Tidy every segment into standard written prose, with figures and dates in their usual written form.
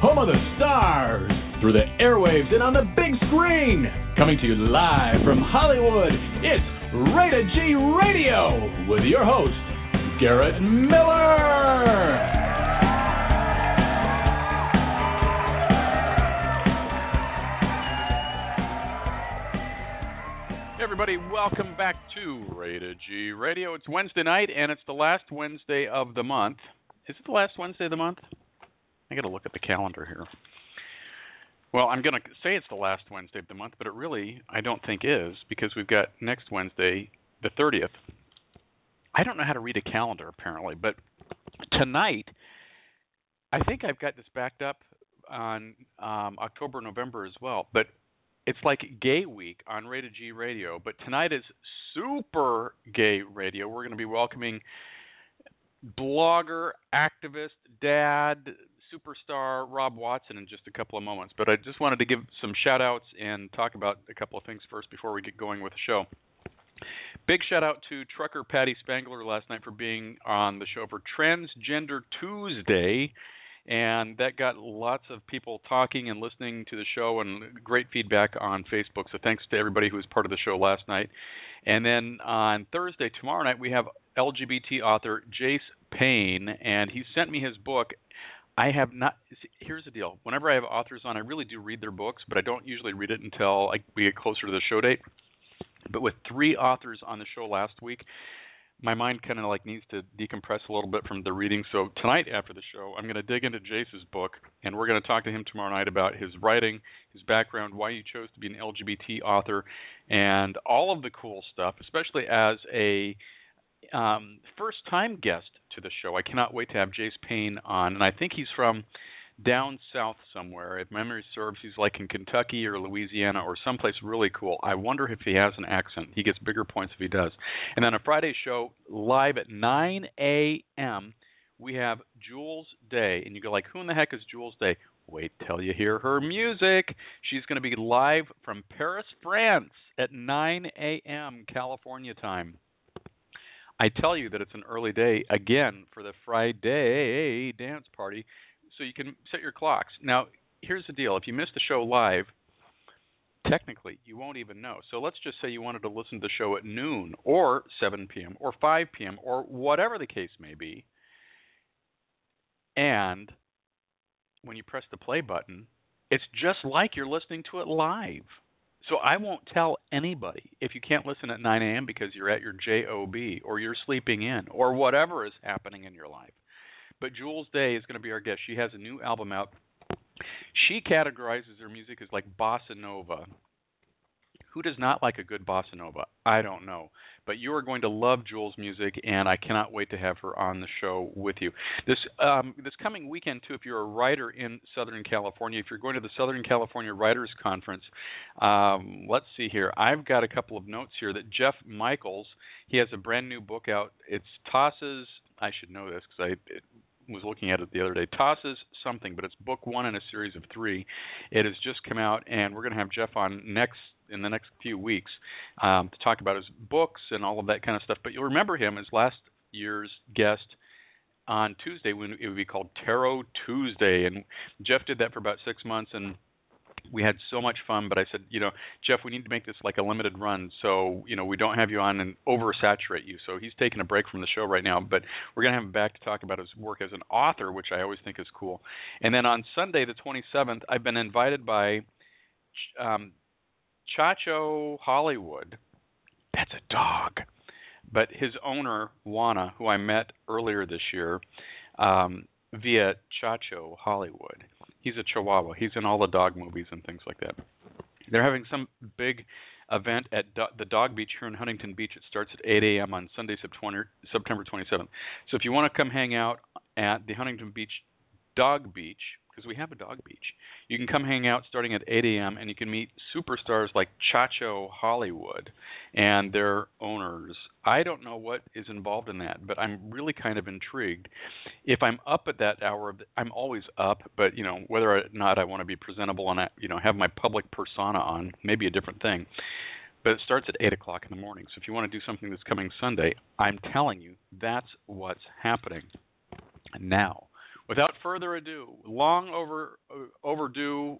home of the stars, through the airwaves and on the big screen. Coming to you live from Hollywood, it's Rated G Radio with your host, Garrett Miller. Everybody, welcome back to Rated G Radio. It's Wednesday night, and it's the last Wednesday of the month. Is it the last Wednesday of the month? I got to look at the calendar here. Well, I'm going to say it's the last Wednesday of the month, but it really, I don't think is, because we've got next Wednesday, the 30th. I don't know how to read a calendar, apparently, but tonight, I think I've got this backed up on October, November as well, but it's like Gay Week on Rated G Radio, but tonight is Super Gay Radio. We're going to be welcoming blogger, activist, dad, superstar Rob Watson in just a couple of moments. But I just wanted to give some shout-outs and talk about a couple of things first before we get going with the show. Big shout-out to trucker Patty Spangler last night for being on the show for Transgender Tuesday. And that got lots of people talking and listening to the show and great feedback on Facebook. So thanks to everybody who was part of the show last night. And then on Thursday, tomorrow night, we have LGBT author Jace Payne, and he sent me his book. I have not – here's the deal. Whenever I have authors on, I really do read their books, but I don't usually read it until we get closer to the show date. But with 3 authors on the show last week, my mind kind of needs to decompress a little bit from the reading. So tonight after the show, I'm going to dig into Jace's book, and we're going to talk to him tomorrow night about his writing, his background, why he chose to be an LGBT author, and all of the cool stuff, especially as a first-time guest to the show. I cannot wait to have Jace Payne on, and I think he's from down south somewhere. If memory serves, he's like in Kentucky or Louisiana or someplace really cool. I wonder if he has an accent. He gets bigger points if he does. And then a Friday show live at 9 a.m., we have Jules Day. And you go like, who in the heck is Jules Day? Wait till you hear her music. She's going to be live from Paris, France at 9 a.m. California time. I tell you that it's an early day, again, for the Friday dance party. So you can set your clocks. Now, here's the deal. If you miss the show live, technically, you won't even know. So let's just say you wanted to listen to the show at noon or 7 p.m. or 5 p.m. or whatever the case may be. And when you press the play button, it's just like you're listening to it live. So I won't tell anybody if you can't listen at 9 a.m. because you're at your job or you're sleeping in or whatever is happening in your life. But Jules Day is going to be our guest. She has a new album out. She categorizes her music as like bossa nova. Who does not like a good bossa nova? I don't know. But you are going to love Jules' music, and I cannot wait to have her on the show with you. This coming weekend, too, if you're a writer in Southern California, if you're going to the Southern California Writers Conference, let's see here. I've got a couple of notes here that Jeff Michaels, he has a brand new book out. It's Tosses, I should know this because I was looking at it the other day. Tosses something, but it's book 1 in a series of 3. It has just come out, and we're going to have Jeff on in the next few weeks to talk about his books and all of that kind of stuff. But you'll remember him as last year's guest on Tuesday when it would be called Tarot Tuesday. And Jeff did that for about 6 months, and we had so much fun. But I said, Jeff, we need to make this like a limited run so, we don't have you on and oversaturate you. So he's taking a break from the show right now. But we're going to have him back to talk about his work as an author, which I always think is cool. And then on Sunday, the 27th, I've been invited by Chacho Hollywood. That's a dog. But his owner, Juana, who I met earlier this year via Chacho Hollywood. He's a Chihuahua. He's in all the dog movies and things like that. They're having some big event at the Dog Beach here in Huntington Beach. It starts at 8 a.m. on Sunday, September 27th. So if you want to come hang out at the Huntington Beach Dog Beach, because we have a dog beach, you can come hang out starting at 8 a.m. and you can meet superstars like Chacho Hollywood and their owners. I don't know what is involved in that, but I'm really kind of intrigued. If I'm up at that hour, I'm always up, but whether or not I want to be presentable and have my public persona on, maybe a different thing. But it starts at 8 o'clock in the morning. So if you want to do something this coming Sunday, I'm telling you, that's what's happening. Now, without further ado, overdue,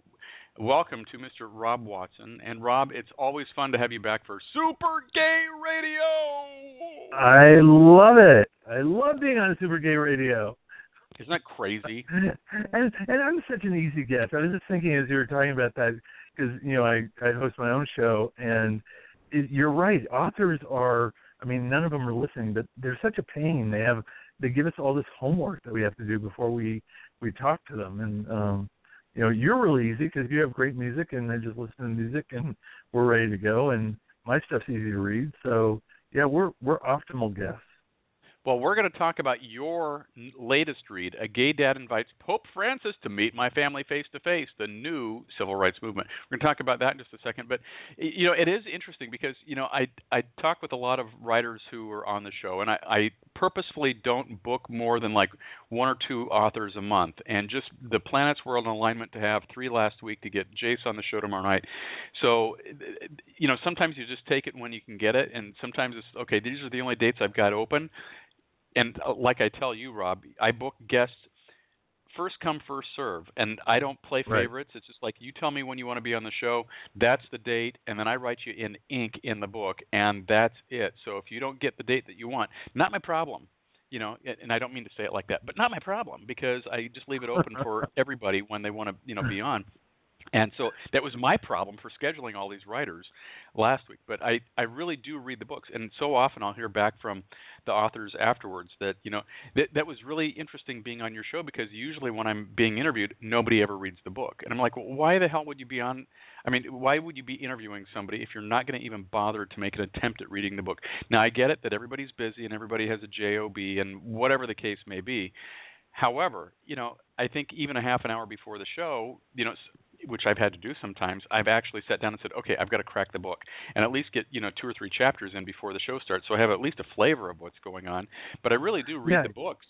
welcome to Mr. Rob Watson. And Rob, it's always fun to have you back for Super Gay Radio. I love it. I love being on Super Gay Radio. Isn't that crazy? and I'm such an easy guest. I was just thinking as you were talking about that, because I host my own show, and you're right. Authors are. I mean, none of them are listening, but they're such a pain. They give us all this homework that we have to do before we talk to them, and you're really easy because you have great music, and I just listen to music, and we're ready to go, and my stuff's easy to read. So yeah, we're optimal guests. Well, we're going to talk about your latest read, A Gay Dad Invites Pope Francis to Meet My Family Face-to-Face, the new civil rights movement. We're going to talk about that in just a second. But, it is interesting because, I talk with a lot of writers who are on the show, and I purposefully don't book more than like one or two authors a month. And just the planets were in alignment to have 3 last week to get Jace on the show tomorrow night. So, sometimes you just take it when you can get it, and sometimes it's, okay, these are the only dates I've got open. And like I tell you, Rob, I book guests first come, first serve. And I don't play favorites. Right. It's just like you tell me when you want to be on the show, that's the date, and then I write you in ink in the book, and that's it. So if you don't get the date that you want, not my problem. And I don't mean to say it like that, but not my problem, because I just leave it open for everybody when they want to, be on. And so that was my problem for scheduling all these writers last week. But I really do read the books. And so often I'll hear back from the authors afterwards that, that was really interesting being on your show, because usually when I'm being interviewed, nobody ever reads the book. And I'm like, well, why the hell would you be on? I mean, why would you be interviewing somebody if you're not going to even bother to make an attempt at reading the book? Now, I get it that everybody's busy and everybody has a job and whatever the case may be. However, I think even a half an hour before the show, which I've had to do sometimes, I've actually sat down and said, okay, I've got to crack the book and at least get, 2 or 3 chapters in before the show starts, so I have at least a flavor of what's going on. But I really do read the books.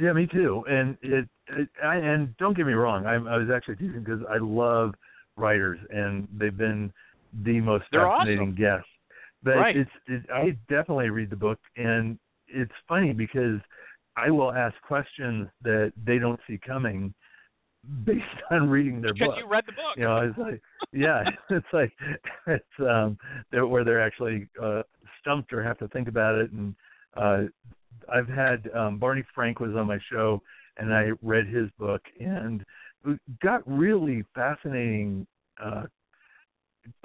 Yeah, me too. And and don't get me wrong, I was actually teasing because I love writers, and they've been the most fascinating guests. But I definitely read the book, and it's funny because I will ask questions that they don't see coming based on reading their book. Because you read the book. It's like, yeah, where they're actually stumped or have to think about it. And I've had Barney Frank was on my show, and I read his book and got really fascinating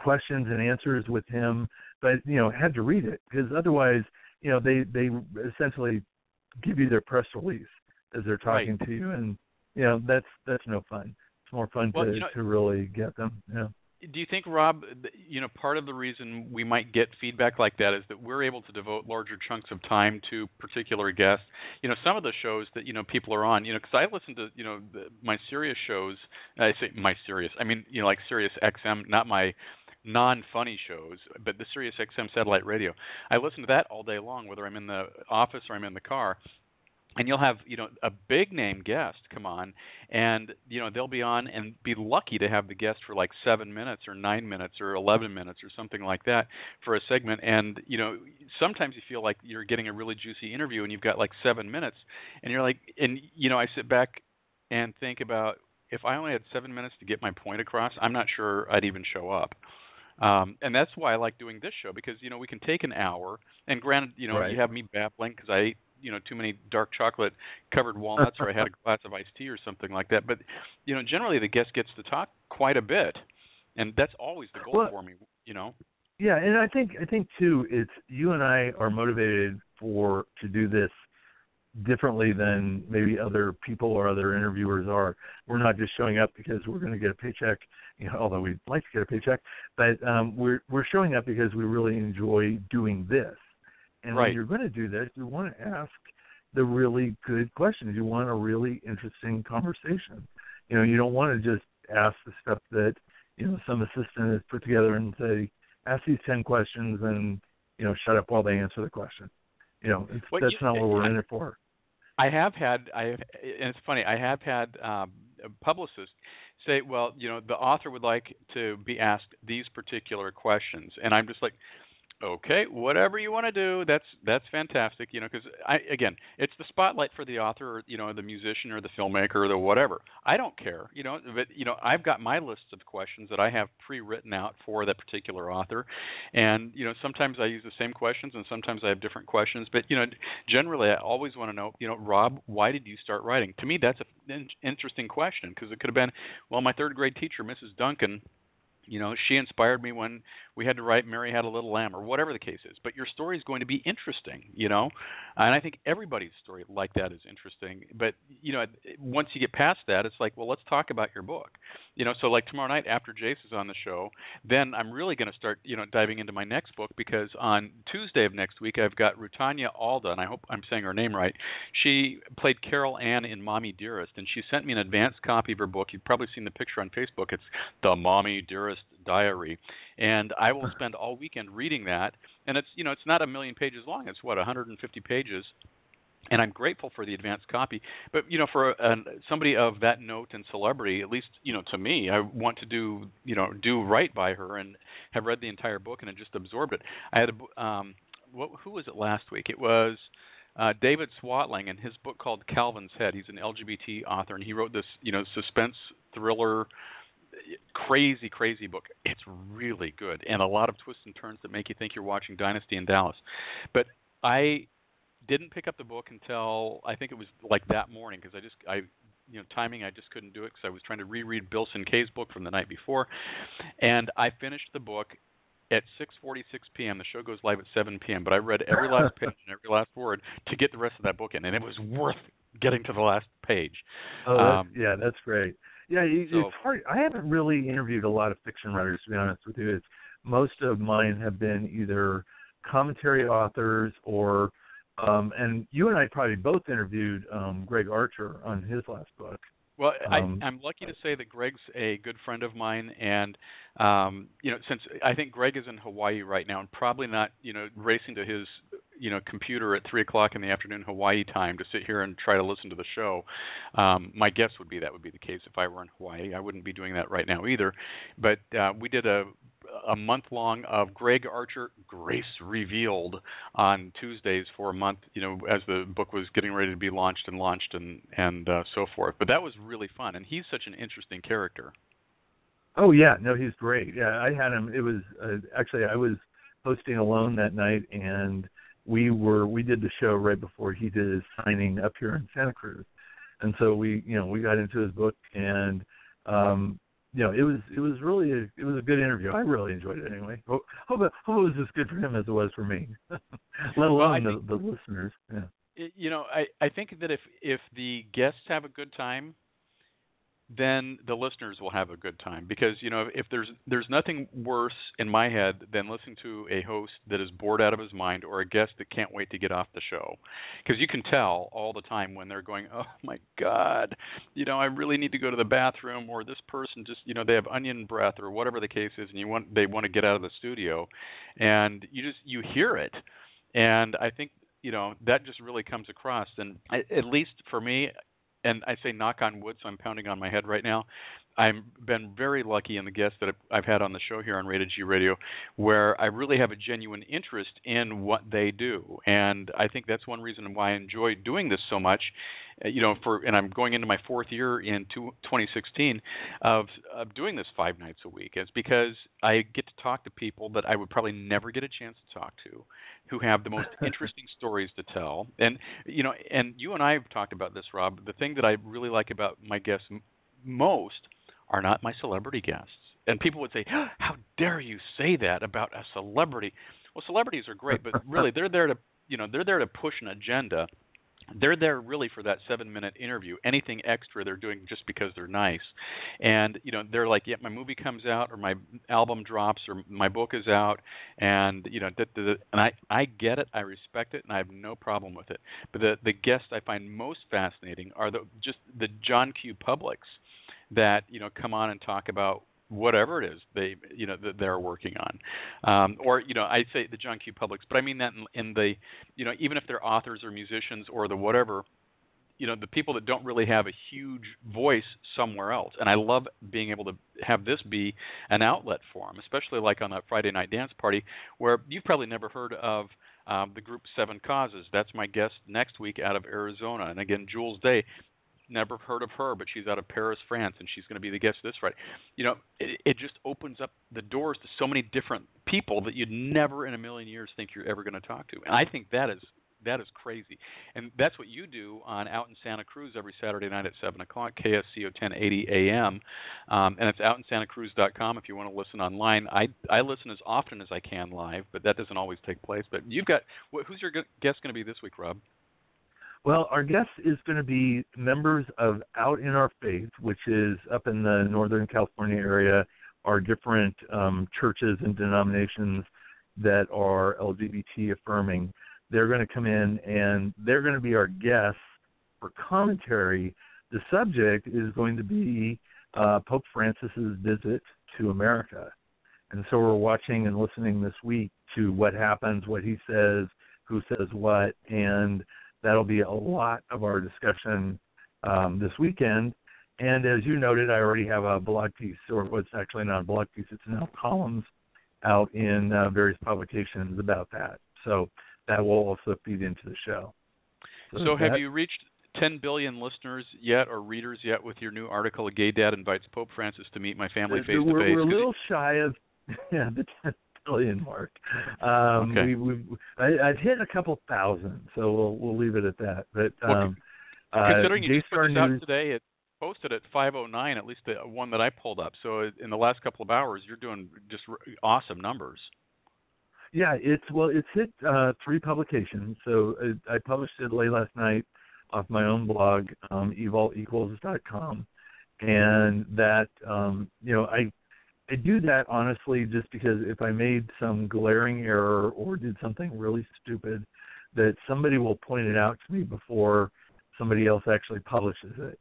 questions and answers with him, but had to read it because otherwise, they essentially give you their press release as they're talking to you, and that's no fun. It's more fun to really get them. Yeah. Do you think, Rob, part of the reason we might get feedback like that is that we're able to devote larger chunks of time to particular guests? Some of the shows that people are on, because I listen to my Sirius shows. I say my Sirius, I mean like Sirius XM, not my non-funny shows, but the Sirius XM satellite radio. I listen to that all day long, whether I'm in the office or I'm in the car. And you'll have, a big name guest come on, and, they'll be on and be lucky to have the guest for like 7 minutes or 9 minutes or 11 minutes or something like that for a segment. And, sometimes you feel like you're getting a really juicy interview and you've got like 7 minutes, and you're like, and, I sit back and think about, if I only had 7 minutes to get my point across, I'm not sure I'd even show up. And that's why I like doing this show, because, we can take an hour, and granted, you have me babbling because I ate, too many dark chocolate covered walnuts or I had a glass of iced tea or something like that. But, generally the guest gets to talk quite a bit, and that's always the goal for me, Yeah, and I think too, it's you and I are motivated to do this differently than maybe other people or other interviewers are. We're not just showing up because we're going to get a paycheck, although we'd like to get a paycheck, but we're showing up because we really enjoy doing this. And when you're going to do this, you want to ask the really good questions. You want a really interesting conversation. You don't want to just ask the stuff that, some assistant has put together and say, ask these 10 questions and, shut up while they answer the question. That's not what we're in it for. And it's funny, I have had publicists say, well, the author would like to be asked these particular questions. And I'm just like, Okay, whatever you want to do, that's fantastic. Because again, it's the spotlight for the author, or the musician, or the filmmaker, or the whatever. I don't care. But I've got my list of questions that I have pre-written out for that particular author, and sometimes I use the same questions, and sometimes I have different questions. But generally, I always want to know, Rob, why did you start writing? To me, that's an interesting question, because it could have been, well, my third grade teacher, Mrs. Duncan. She inspired me when we had to write Mary Had a Little Lamb, or whatever the case is. But your story is going to be interesting, and I think everybody's story like that is interesting. But, once you get past that, it's like, well, let's talk about your book. So like tomorrow night after Jace is on the show, then I'm really going to start, diving into my next book, because on Tuesday of next week, I've got Rutanya Alda, and I hope I'm saying her name right. She played Carol Ann in Mommy Dearest, and she sent me an advanced copy of her book. You've probably seen the picture on Facebook. It's The Mommy Dearest Diary, and I will spend all weekend reading that. And it's it's not a million pages long. It's 150 pages, and I'm grateful for the advanced copy. But for somebody of that note and celebrity, at least to me, I want to do right by her and have read the entire book and have just absorbed it. I had who was it last week? It was David Swatling, and his book called Calvin's Head. He's an LGBT author, and he wrote this suspense thriller. Crazy book. It's really good, and a lot of twists and turns that make you think you're watching Dynasty in Dallas. But I didn't pick up the book until I think it was like that morning, because timing, I just couldn't do it, because I was trying to reread Bill Sinkay's book from the night before, and I finished the book at 6:46 p.m. The show goes live at 7 p.m., but I read every last page and every last word to get the rest of that book in, and it was worth getting to the last page. Oh, that's great. Yeah, it's hard. I haven't really interviewed a lot of fiction writers, to be honest with you. Most of mine have been either commentary authors or, and you and I probably both interviewed Greg Archer on his last book. Well, I'm lucky to say that Greg's a good friend of mine, and since I think Greg is in Hawaii right now, and probably not racing to his computer at 3:00 in the afternoon Hawaii time to sit here and try to listen to the show. My guess would be that would be the case if I were in Hawaii. I wouldn't be doing that right now either. But we did a month long of Greg Archer Grace Revealed on Tuesdays for a month, as the book was getting ready to be launched and so forth. But that was really fun, and he's such an interesting character. Oh yeah, no, he's great. Yeah, I had him. It was actually I was hosting alone that night, and we did the show right before he did his signing up here in Santa Cruz, and so we got into his book, and it was really a good interview. I really enjoyed it anyway. Hope it was as good for him as it was for me, let alone the listeners. Yeah. I think that if the guests have a good time, then the listeners will have a good time, because if there's nothing worse in my head than listening to a host that is bored out of his mind, or a guest that can't wait to get off the show, because you can tell all the time when they're going, oh my God, I really need to go to the bathroom, or this person just they have onion breath, or whatever the case is, and they want to get out of the studio, and you hear it, and I think that just really comes across, and at least for me. And I say knock on wood, so I'm pounding on my head right now. I've been very lucky in the guests that I've had on the show here on Rated G Radio, where I really have a genuine interest in what they do. And I think that's one reason why I enjoy doing this so much. And I'm going into my fourth year in 2016 of doing this 5 nights a week. It's because I get to talk to people that I would probably never get a chance to talk to, who have the most interesting stories to tell. And and you and I have talked about this, Rob. The thing that I really like about my guests most are not my celebrity guests. And people would say, how dare you say that about a celebrity? Well, celebrities are great, but really they're there to push an agenda. They're there really for that 7-minute interview. Anything extra they're doing just because they're nice. And, they're like, yeah, my movie comes out, or my album drops, or my book is out, and, and I get it, I respect it, and I have no problem with it. But the guests I find most fascinating are the John Q. Publics that, come on and talk about whatever it is that they're working on, or I say the John Q. Publics, but I mean that in the even if they're authors or musicians or the whatever, the people that don't really have a huge voice somewhere else. And I love being able to have this be an outlet for them, especially like on that Friday night dance party where you've probably never heard of the group Seven Causes. That's my guest next week out of Arizona. And again, Jules Day, never heard of her, but she's out of Paris, France, and she's going to be the guest this Friday. It just opens up the doors to so many different people that you'd never in a million years think you're ever going to talk to. And I think that is crazy. And that's what you do out in Santa Cruz every Saturday night at 7 o'clock, KSCO 1080 AM. And it's outinSantaCruz.com if you want to listen online. I listen as often as I can live, but that doesn't always take place. But you've got – who's your guest going to be this week, Rob? Well, our guest is going to be members of Out in Our Faith, which is up in the Northern California area, are different churches and denominations that are LGBT affirming. They're going to come in, and they're going to be our guests for commentary. The subject is going to be Pope Francis's visit to America. And so we're watching and listening this week to what happens, what he says, who says what, and that'll be a lot of our discussion this weekend. And as you noted, I already have a blog piece, or what's actually not a blog piece, it's now columns out in various publications about that. So that will also feed into the show. So have you reached 10 billion listeners yet or readers yet with your new article, A Gay Dad Invites Pope Francis to Meet My Family Face-to-Face? We're a little shy of the 10 billion mark. Okay. I've hit a couple thousand, so we'll leave it at that. But considering you just put this out News today, it posted at 5:09, at least the one that I pulled up. So in the last couple of hours, you're doing just awesome numbers. Yeah, it's hit 3 publications. So I published it late last night off my own blog, evoltequals.com, and that I do that honestly just because if I made some glaring error or did something really stupid, that somebody will point it out to me before somebody else actually publishes it.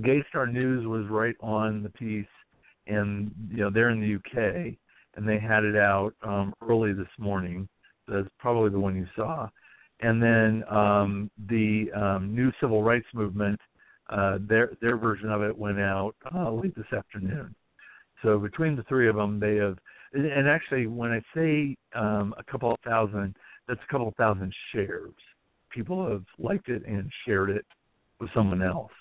Gay Star News was right on the piece, and they're in the UK, and they had it out early this morning. So that's probably the one you saw. And then the New Civil Rights Movement, their version of it went out late this afternoon. So between the 3 of them, they have, and actually when I say a couple of thousand, that's a couple of thousand shares. People have liked it and shared it with someone else.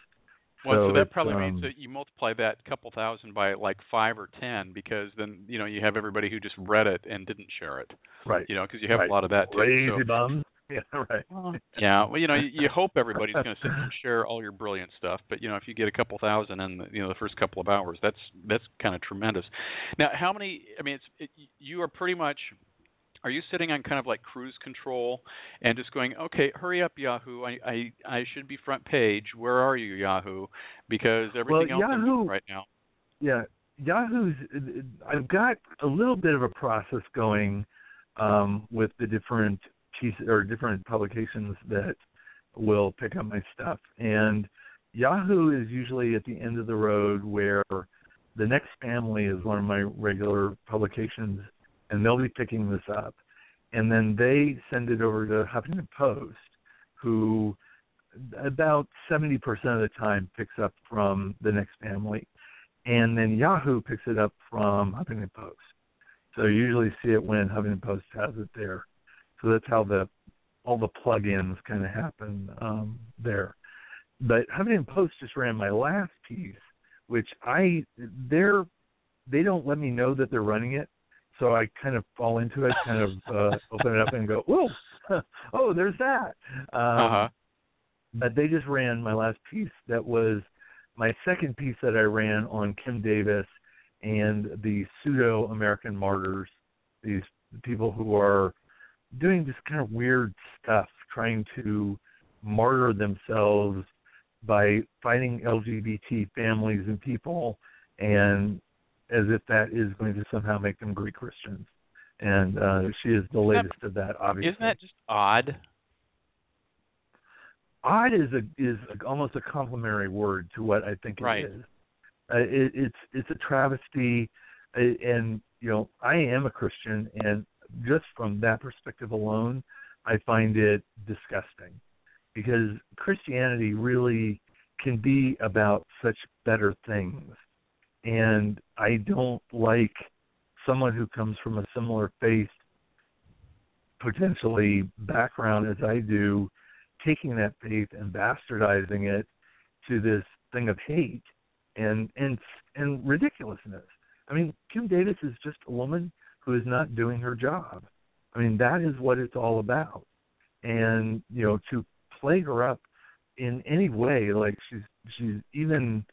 Well, so that probably means that you multiply that couple thousand by like 5 or 10, because then you have everybody who just read it and didn't share it. Right. Because you have a lot of that too. Lazy bums. Yeah, right. Yeah, well, you hope everybody's going to sit and share all your brilliant stuff, but if you get a couple thousand in the first couple of hours, that's kind of tremendous. Now, how many? I mean, you are pretty much. Are you sitting on kind of like cruise control and just going, okay, hurry up, Yahoo! I should be front page. Where are you, Yahoo? Because everything else I'm doing right now. Yeah, Yahoo's. I've got a little bit of a process going with the different pieces or different publications that will pick up my stuff, and Yahoo is usually at the end of the road, where The Next Family is one of my regular publications, and they'll be picking this up. And then they send it over to Huffington Post, who about 70% of the time picks up from The Next Family. And then Yahoo picks it up from Huffington Post. So you usually see it when Huffington Post has it there. So that's how all the plug-ins kind of happen there. But Huffington Post just ran my last piece, which they don't let me know that they're running it. So I kind of fall into it, kind of open it up and go, whoa, oh, there's that. But they just ran my last piece. That was my second piece that I ran on Kim Davis and the pseudo-American martyrs, these people who are doing this kind of weird stuff, trying to martyr themselves by fighting LGBT families and people, and as if that is going to somehow make them Greek Christians. And she is the latest of that, obviously. Isn't that just odd? Odd is almost a complimentary word to what I think it is. It's a travesty, and I am a Christian, and just from that perspective alone, I find it disgusting. because Christianity really can be about such better things. And I don't like someone who comes from a similar faith, potentially background as I do, taking that faith and bastardizing it to this thing of hate and ridiculousness. I mean, Kim Davis is just a woman who is not doing her job. I mean, that is what it's all about. And, you know, to play her up in any way, like she's even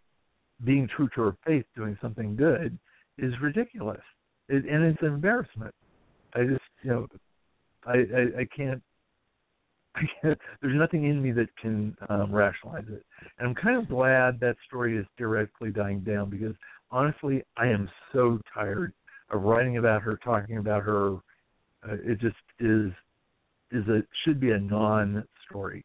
being true to her faith, doing something good, is ridiculous. And it's an embarrassment. I just, you know, I can't, there's nothing in me that can rationalize it. And I'm kind of glad that story is theoretically dying down, because honestly, I am so tired of writing about her, talking about her. It just should be a non-story.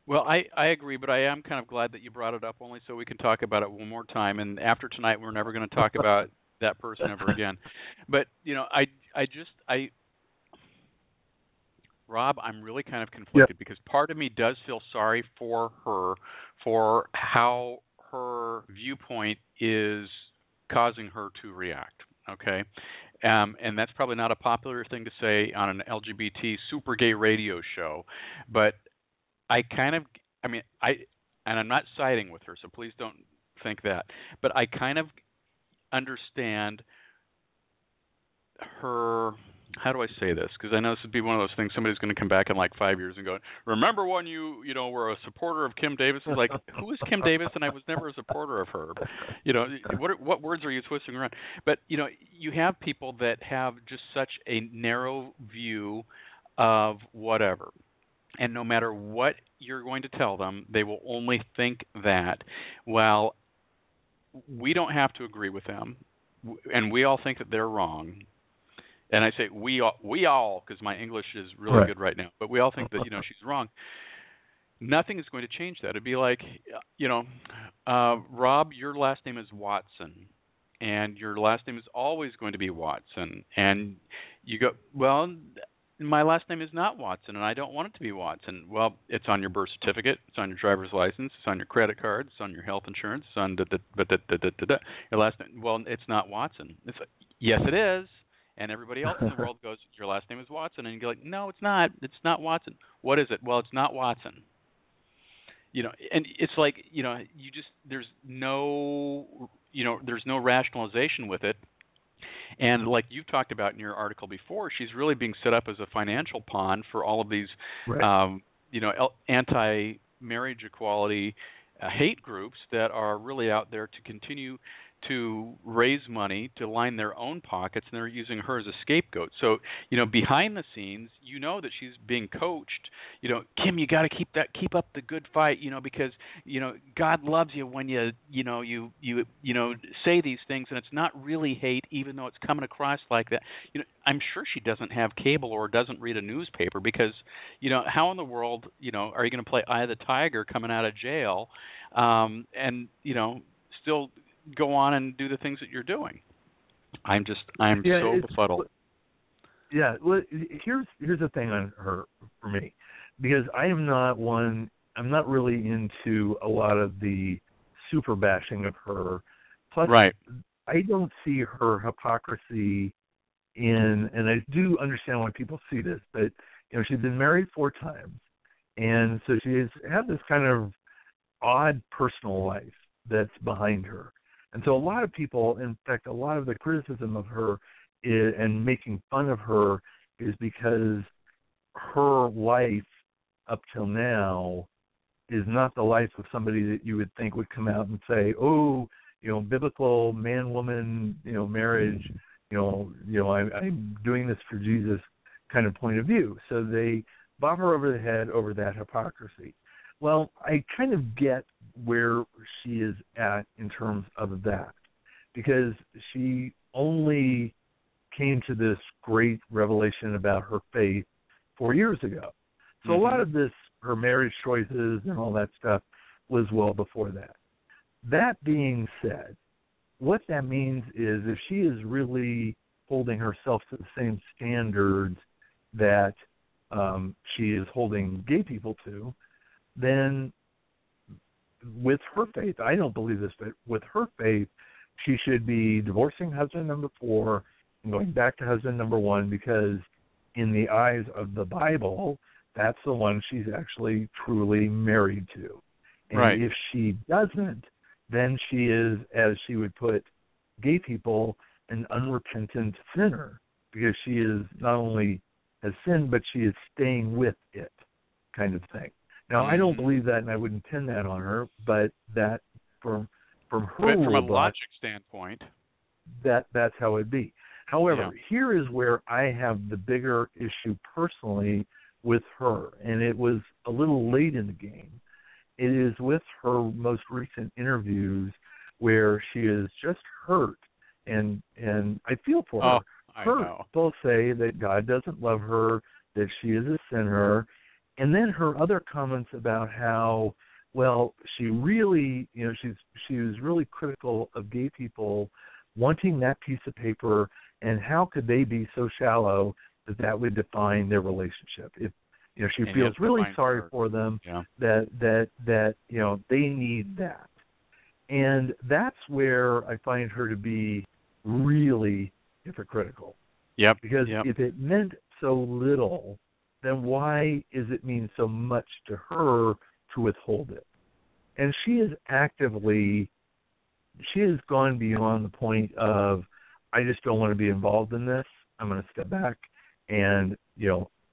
Well, I agree, but I am kind of glad that you brought it up, only so we can talk about it one more time. And after tonight, we're never going to talk about that person ever again. But, you know, Rob, I'm really kind of conflicted, because part of me does feel sorry for her, for how her viewpoint is causing her to react, okay? And that's probably not a popular thing to say on an LGBT super gay radio show, but and I'm not siding with her, so please don't think that, but I kind of understand her. How do I say this? Because I know this would be one of those things somebody's going to come back in like 5 years and go, remember when you were a supporter of Kim Davis? It's like, who is Kim Davis? And I was never a supporter of her. You know, what words are you twisting around? But, you know, you have people that have just such a narrow view of whatever. And no matter what you're going to tell them, they will only think that, well, we don't have to agree with them, and we all think that they're wrong. And I say we all, because my English is really good right now, but we all think that, you know, she's wrong. Nothing is going to change that. It'd be like, you know, Rob, your last name is Watson, and your last name is always going to be Watson. And you go, well, my last name is not Watson, and I don't want it to be Watson. Well, it's on your birth certificate, it's on your driver's license, it's on your credit card, it's on your health insurance, it's on your last name. Well, it's not Watson. It's like, yes, it is. And everybody else in the world goes, your last name is Watson. And you go like, no, it's not. It's not Watson. What is it? Well, it's not Watson. You know, and it's like, you know, there's no rationalization with it. And like you've talked about in your article before, she's really being set up as a financial pawn for all of these, anti-marriage equality hate groups that are really out there to continue to raise money to line their own pockets, and they're using her as a scapegoat. So, you know, behind the scenes, you know that she's being coached. You know, Kim, you got to keep up the good fight. You know, because you know God loves you when you say these things, and it's not really hate, even though it's coming across like that. You know, I'm sure she doesn't have cable or doesn't read a newspaper, because you know, how in the world, you know, are you going to play Eye of the Tiger coming out of jail, and you know, still go on and do the things that you're doing? I'm so befuddled. Yeah, well, here's the thing on her for me, because I'm not really into a lot of the super bashing of her. Plus, I don't see her hypocrisy in, and I do understand why people see this, but you know, she's been married 4 times, and so she has had this kind of odd personal life that's behind her. And so a lot of people, in fact, a lot of the criticism of her and making fun of her is because her life up till now is not the life of somebody that you would think would come out and say, oh, you know, biblical man-woman, you know, marriage, I'm doing this for Jesus kind of point of view. So they bob her over the head over that hypocrisy. Well, I kind of get where she is at in terms of that, because she only came to this great revelation about her faith 4 years ago. So a lot of this, her marriage choices and all that stuff, was well before that. That being said, what that means is if she is really holding herself to the same standards that she is holding gay people to, then with her faith, I don't believe this, but with her faith, she should be divorcing husband number 4 and going back to husband number 1, because in the eyes of the Bible, that's the one she's actually truly married to. And right. If she doesn't, then she is, as she would put gay people, an unrepentant sinner, because she is not only has sinned, but she is staying with it, kind of thing. Now, I don't believe that, and I wouldn't pin that on her, but that from her but from a book, logic standpoint, that's how it'd be. However, yeah. Here is where I have the bigger issue personally with her, and it was a little late in the game. It is with her most recent interviews where she is just hurt, and I feel for her. Her people say that God doesn't love her, that she is a sinner, and then her other comments about how, well, she really, she was really critical of gay people wanting that piece of paper, and how could they be so shallow that would define their relationship? If she feels really sorry for them, that they need that, and that's where I find her to be really hypocritical. Yep. Because if it meant so little, then why is it mean so much to her to withhold it? And she has gone beyond the point of, I just don't want to be involved in this. I'm going to step back, and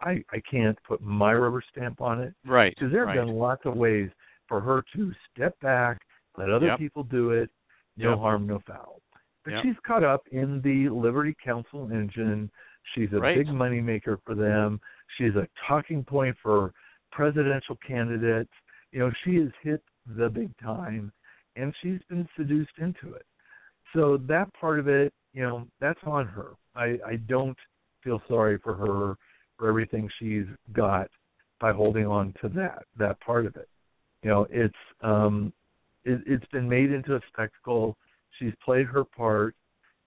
I can't put my rubber stamp on it. Right. Because there have been lots of ways for her to step back, let other people do it, no harm, no foul. But she's caught up in the Liberty Council engine. She's a big moneymaker for them. She's a talking point for presidential candidates. She has hit the big time, and she's been seduced into it. So that part of it, that's on her. I don't feel sorry for her for everything she's got by holding on to that part of it. It's been made into a spectacle. She's played her part.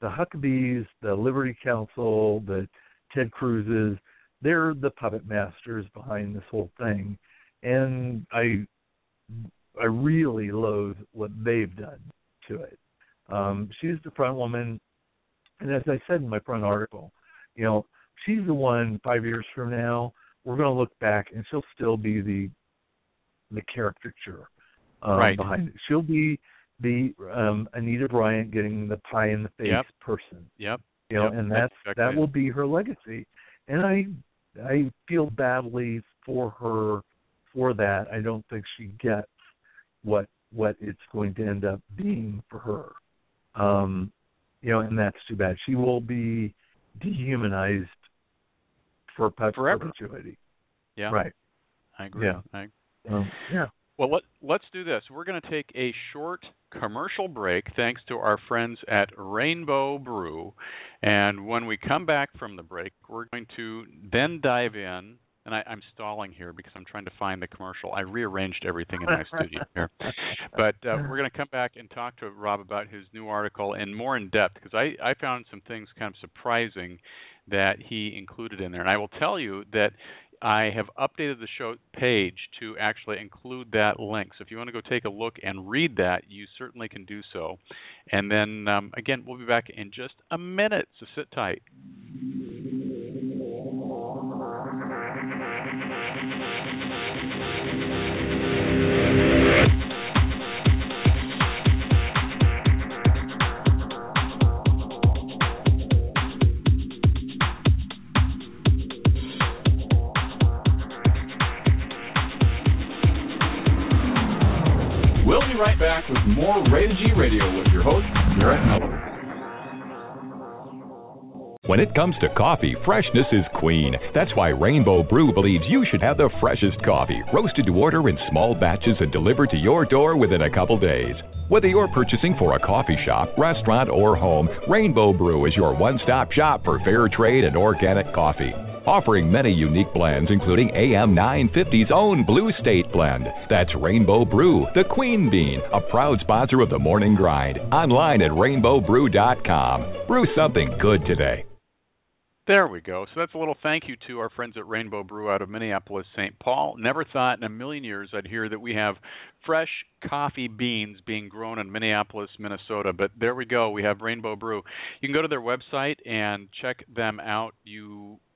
The Huckabees, the Liberty Council, the Ted Cruzes, they're the puppet masters behind this whole thing. And I really loathe what they've done to it. She's the front woman, and as I said in my front article, she's the one 5 years from now, we're going to look back, and she'll still be the caricature behind it. She'll be the Anita Bryant getting the pie in the face person. And that will be her legacy. And I feel badly for her for that. I don't think she gets what it's going to end up being for her. And that's too bad. She will be dehumanized for perpetuity. Yeah. Right. I agree. Yeah. Well, let's do this. We're going to take a short commercial break thanks to our friends at Rainbow Brew. And when we come back from the break, we're going to then dive in. And I'm stalling here because I'm trying to find the commercial. I rearranged everything in my studio here. But we're going to come back and talk to Rob about his new article and more in depth, because I found some things kind of surprising that he included in there. And I will tell you that I have updated the show page to actually include that link. So if you want to go take a look and read that, you certainly can do so. And then, again, we'll be back in just a minute, so sit tight. We'll be right back with more Rated G Radio with your host, Garrett Miller. When it comes to coffee, freshness is queen. That's why Rainbow Brew believes you should have the freshest coffee, roasted to order in small batches and delivered to your door within a couple days. Whether you're purchasing for a coffee shop, restaurant, or home, Rainbow Brew is your one-stop shop for fair trade and organic coffee. Offering many unique blends, including AM 950's own Blue State blend. That's Rainbow Brew, the Queen Bean, a proud sponsor of the Morning Grind. Online at rainbowbrew.com. Brew something good today. There we go. So that's a little thank you to our friends at Rainbow Brew out of Minneapolis, St. Paul. Never thought in a million years I'd hear that we have fresh coffee beans being grown in Minneapolis, Minnesota. But there we go. We have Rainbow Brew. You can go to their website and check them out.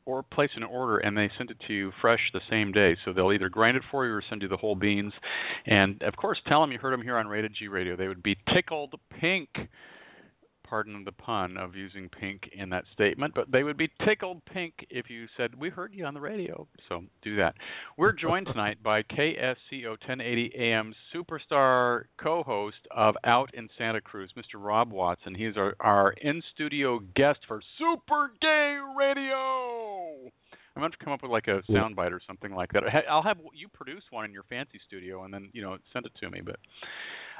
Or place an order, and they send it to you fresh the same day. So they'll either grind it for you or send you the whole beans. And, of course, tell them you heard them here on Rated G Radio. They would be tickled pink. Pardon the pun of using pink in that statement, but they would be tickled pink if you said, we heard you on the radio. So do that. We're joined tonight by KSCO 1080 AM superstar co-host of Out in Santa Cruz, Mr. Rob Watson. He's our in-studio guest for Super Gay Radio. I'm going to have to come up with like a soundbite or something like that. I'll have you produce one in your fancy studio and then, send it to me, but...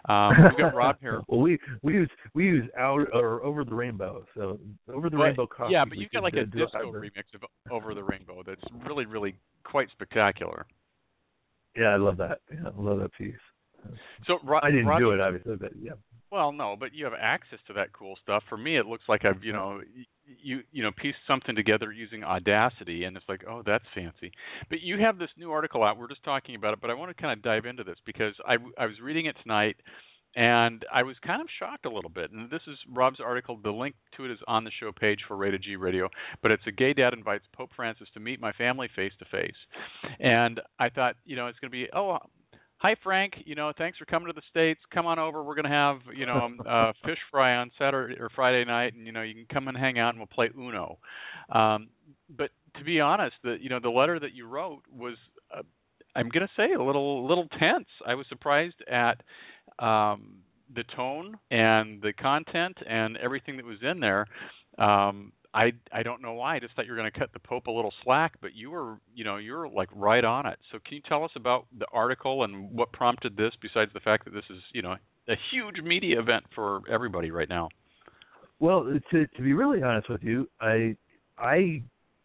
we've got Rob here. Well, we use Out or Over the Rainbow. So Over the Rainbow coffee. Yeah, but you've got like a disco remix of Over the Rainbow that's really, really quite spectacular. Yeah, I love that. Yeah, I love that piece. So I didn't do it, obviously, but yeah. Well, no, but you have access to that cool stuff. For me, it looks like I've pieced something together using Audacity, and it's like, oh, that's fancy. But you have this new article out. We're just talking about it, but I want to kind of dive into this because I was reading it tonight, and I was kind of shocked a little bit. And this is Rob's article. The link to it is on the show page for Rated G Radio. But it's a gay dad invites Pope Francis to meet my family face to face, and I thought, it's going to be, hi, Frank. Thanks for coming to the States. Come on over. We're going to have, fish fry on Saturday or Friday night, and, you can come and hang out and we'll play Uno. But to be honest, the letter that you wrote was, I'm going to say, a little tense. I was surprised at the tone and the content and everything that was in there. I don't know why. I just thought you were going to cut the Pope a little slack, but you were like right on it. So can you tell us about the article and what prompted this, besides the fact that this is, a huge media event for everybody right now? Well, to be really honest with you, I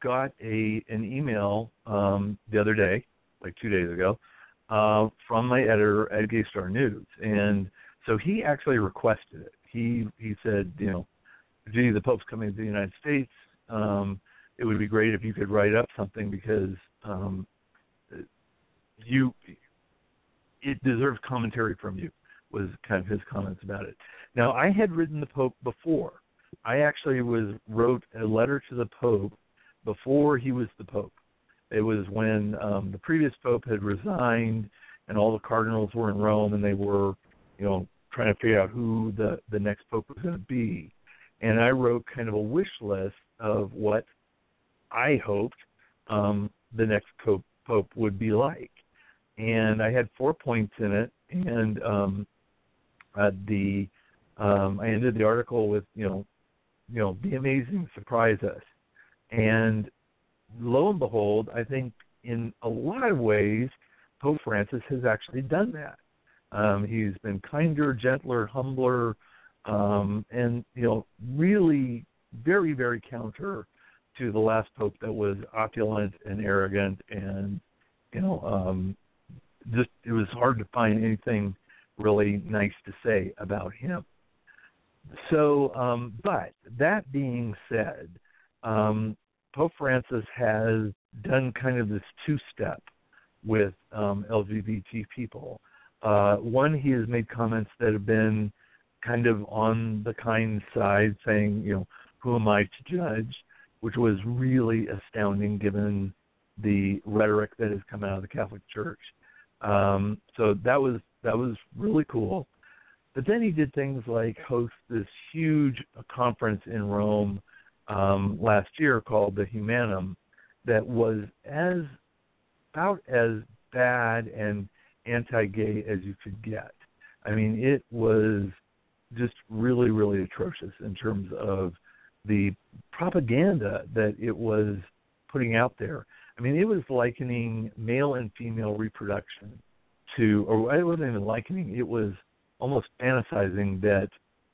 got an email the other day, like 2 days ago, from my editor at Gay Star News, and so he actually requested it. He said, gee, the Pope's coming to the United States. It would be great if you could write up something because it deserves commentary from you, was kind of his comments about it. Now, I had written the Pope before. I actually wrote a letter to the Pope before he was the Pope. It was when the previous Pope had resigned and all the cardinals were in Rome and they were, trying to figure out who the next Pope was going to be. And I wrote kind of a wish list of what I hoped the next Pope would be like. And I had 4 points in it, and I ended the article with, be amazing, surprise us. And lo and behold, I think in a lot of ways, Pope Francis has actually done that. He's been kinder, gentler, humbler, and, really very, very counter to the last Pope that was opulent and arrogant and, just it was hard to find anything really nice to say about him. So, but that being said, Pope Francis has done kind of this two-step with LGBT people. One, he has made comments that have been kind of on the kind side, saying, who am I to judge, which was really astounding given the rhetoric that has come out of the Catholic Church. So that was really cool. But then he did things like host this huge conference in Rome last year called the Humanum that was about as bad and anti-gay as you could get. I mean, it was just really, really atrocious in terms of the propaganda that it was putting out there. I mean, it was likening male and female reproduction to, or it wasn't even likening, it was almost fantasizing that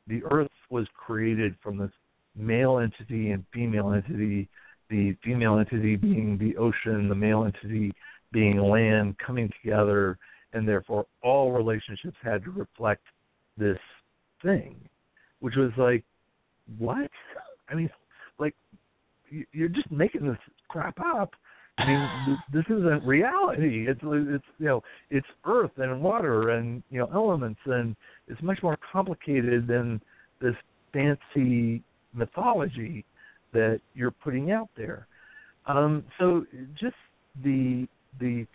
the earth was created from this male entity and female entity, the female entity being the ocean, the male entity being land coming together, and therefore all relationships had to reflect this thing, which was like, what? I mean, like, you're just making this crap up. I mean, this isn't reality. It's it's earth and water and elements, and it's much more complicated than this fancy mythology that you're putting out there. So just the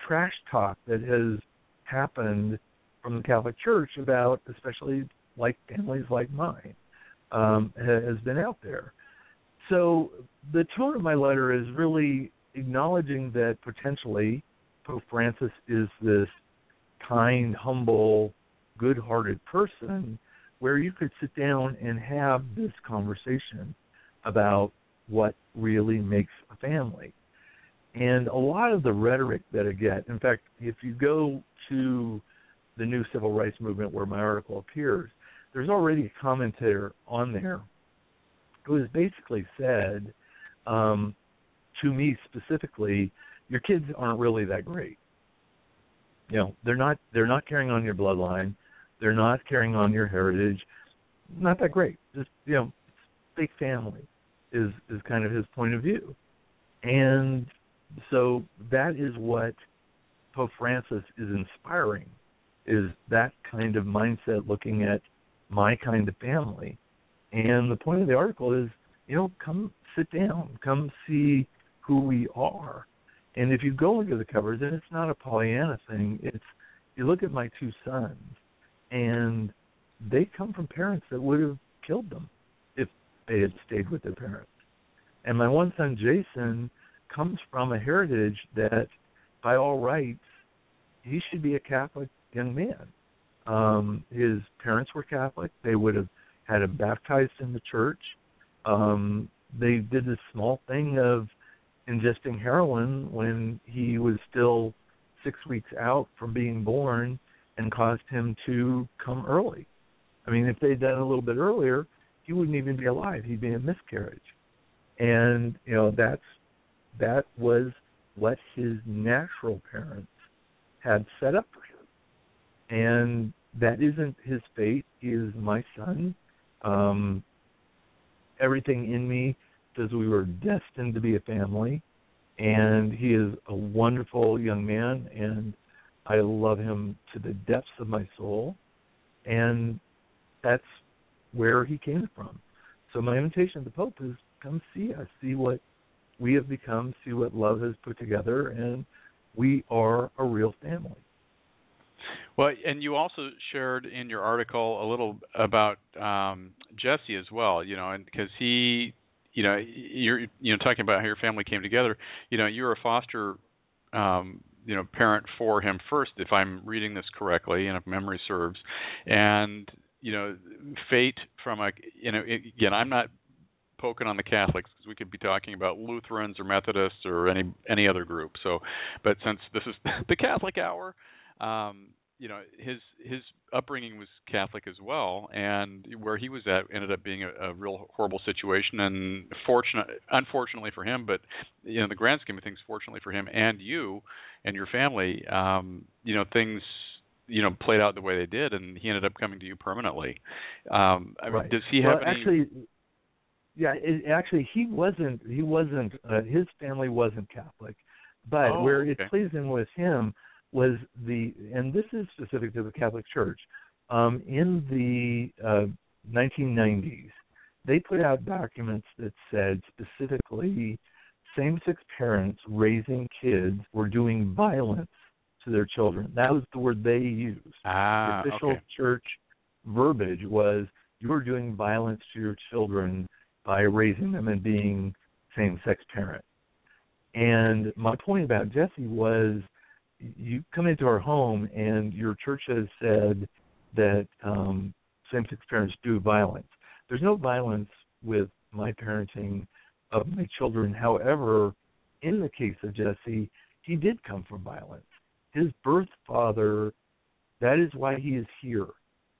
trash talk that has happened from the Catholic Church about, especially like families like mine, has been out there. So the tone of my letter is really acknowledging that potentially Pope Francis is this kind, humble, good-hearted person where you could sit down and have this conversation about what really makes a family. And a lot of the rhetoric that I get, in fact, if you go to the new civil rights movement where my article appears, there's already a commentator on there who has basically said, to me specifically, your kids aren't really that great. They're not carrying on your bloodline. They're not carrying on your heritage. Not that great. Just, fake family is kind of his point of view. And so that is what Pope Francis is inspiring, is that kind of mindset looking at my kind of family. And the point of the article is, come sit down, come see who we are. And if you go look at the covers, and it's not a Pollyanna thing, you look at my two sons, and they come from parents that would have killed them if they had stayed with their parents. And my one son, Jason, comes from a heritage that, by all rights, he should be a Catholic young man. His parents were Catholic. They would have had him baptized in the church. They did this small thing of ingesting heroin when he was still 6 weeks out from being born and caused him to come early. I mean, if they'd done it a little bit earlier, he wouldn't even be alive. He'd be a miscarriage. And, that was what his natural parents had set up for him. And that isn't his fate. He is my son. Everything in me says we were destined to be a family. And he is a wonderful young man, and I love him to the depths of my soul. And that's where he came from. So my invitation to the Pope is, come see us, see what we have become, see what love has put together, and we are a real family. Well, and you also shared in your article a little about Jesse as well, and because he, you're talking about how your family came together. You were a foster, parent for him first, if I'm reading this correctly, and if memory serves. And fate from again, I'm not poking on the Catholics because we could be talking about Lutherans or Methodists or any other group. So, but since this is the Catholic Hour, his upbringing was Catholic as well, and where he was at ended up being a real horrible situation. And unfortunately for him, but the grand scheme of things, fortunately for him and you and your family, things played out the way they did, and he ended up coming to you permanently. I mean, right. Does he have any? Actually, yeah, he wasn't. His family wasn't Catholic, but where it pleased him with him was and this is specific to the Catholic Church, in the 1990s, they put out documents that said specifically same-sex parents raising kids were doing violence to their children. That was the word they used. The official church verbiage was, you were doing violence to your children by raising them and being same-sex parents. And my point about Jesse was, you come into our home and your church has said that same-sex parents do violence. There's no violence with my parenting of my children. However, in the case of Jesse, he did come from violence. His birth father, that is why he is here,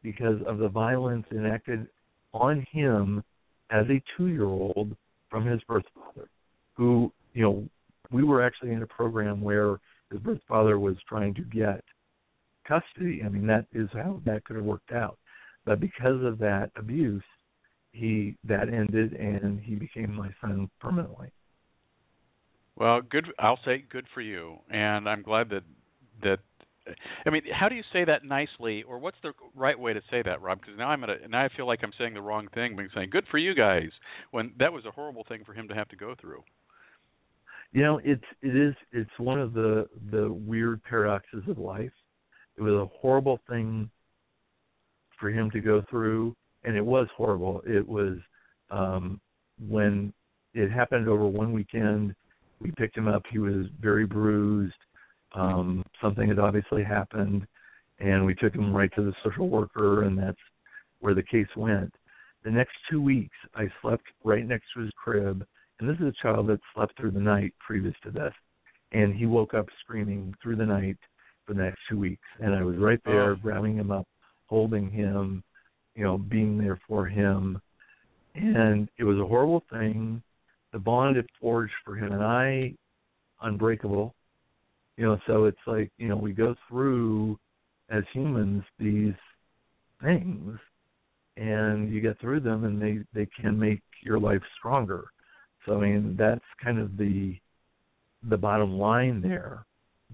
because of the violence enacted on him as a 2-year-old from his birth father, who, we were actually in a program where his birth father was trying to get custody. I mean, that is how that could have worked out. But because of that abuse, that ended, and he became my son permanently. Well, good. I'll say good for you, and I'm glad that. I mean, how do you say that nicely, or what's the right way to say that, Rob? Because now now I feel like I'm saying the wrong thing by saying "good for you guys" when that was a horrible thing for him to have to go through. It's one of the weird paradoxes of life. It was a horrible thing for him to go through, and it was horrible. It was when it happened over one weekend. We picked him up. He was very bruised. Something had obviously happened, and we took him right to the social worker, and that's where the case went. The next 2 weeks, I slept right next to his crib, and this is a child that slept through the night previous to this, and he woke up screaming through the night for the next 2 weeks, and I was right there grabbing him up, holding him, being there for him, and it was a horrible thing. The bond it forged for him and I, unbreakable. So it's like, we go through as humans these things, and you get through them, and they can make your life stronger. So I mean, that's kind of the bottom line there.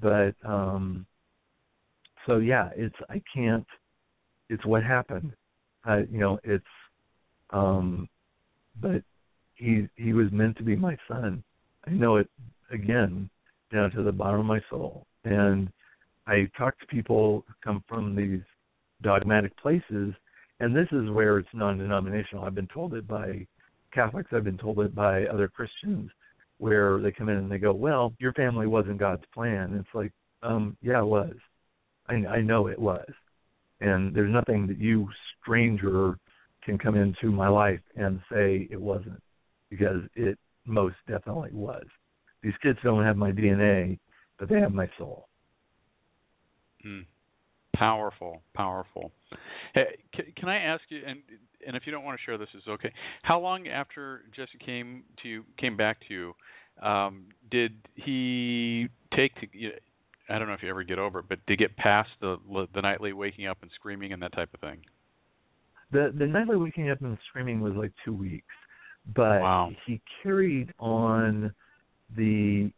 But so yeah, it's what happened. But he was meant to be my son. I know it again down to the bottom of my soul. And I talk to people who come from these dogmatic places, and this is where it's non-denominational. I've been told it by Catholics. I've been told it by other Christians, where they come in and they go, well, your family wasn't God's plan. And it's like, yeah, it was. I know it was. And there's nothing that you, stranger, can come into my life and say it wasn't, because it most definitely was. These kids don't have my DNA, but they have my soul. Powerful. Hey, can I ask you, and if you don't want to share this, is okay. How long after Jesse came back to you, did he take to? I don't know if you ever get over it, but to get past the nightly waking up and screaming and that type of thing? The nightly waking up and screaming was like 2 weeks, but wow. He carried on the